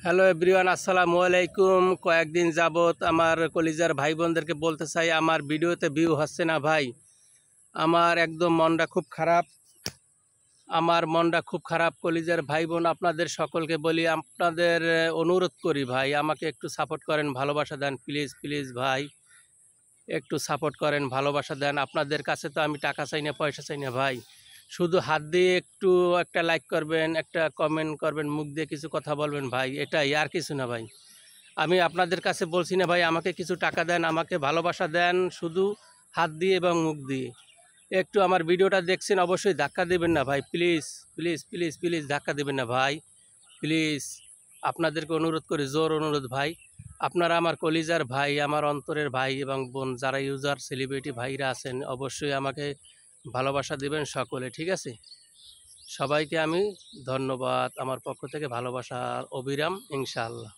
Hello everyone, আসসালামু আলাইকুম। কয়েকদিন যাবত আমার কলিজার ভাই বোনদেরকে বলতে চাই, আমার ভিডিওতে ভিউ হচ্ছে না ভাই। আমার একদম মনটা খুব খারাপ, আমার মনটা খুব খারাপ। কলিজার ভাই বোন আপনাদের সকলকে বলি, আপনাদের অনুরোধ করি ভাই, আমাকে একটু সাপোর্ট করেন, ভালোবাসা দেন, প্লিজ প্লিজ ভাই, একটু সাপোর্ট করেন, ভালোবাসা দেন। আপনাদের কাছে তো আমি টাকা চাই না, পয়সা চাই না ভাই, শুধু হাত দিয়ে একটু একটা লাইক করবেন, একটা কমেন্ট করবেন, মুখ দিয়ে কিছু কথা বলবেন ভাই, এটাই, আর কিছু না ভাই। আমি আপনাদের কাছে বলছি না ভাই আমাকে কিছু টাকা দেন, আমাকে ভালোবাসা দেন, শুধু হাত দিয়ে এবং মুখ দিয়ে। একটু আমার ভিডিওটা দেখছেন, অবশ্যই ধাক্কা দেবেন না ভাই, প্লিজ প্লিজ প্লিজ প্লিজ ধাক্কা দেবেন না ভাই, প্লিজ। আপনাদেরকে অনুরোধ করি, জোর অনুরোধ ভাই। আপনারা আমার কলিজার ভাই, আমার অন্তরের ভাই এবং বোন, যারা ইউজার সেলিব্রিটি ভাইরা আছেন, অবশ্যই আমাকে ভালোবাসা দেবেন সকলে, ঠিক আছে? সবাইকে আমি ধন্যবাদ, আমার পক্ষ থেকে ভালোবাসা অবিরাম, ইনশাআল্লাহ।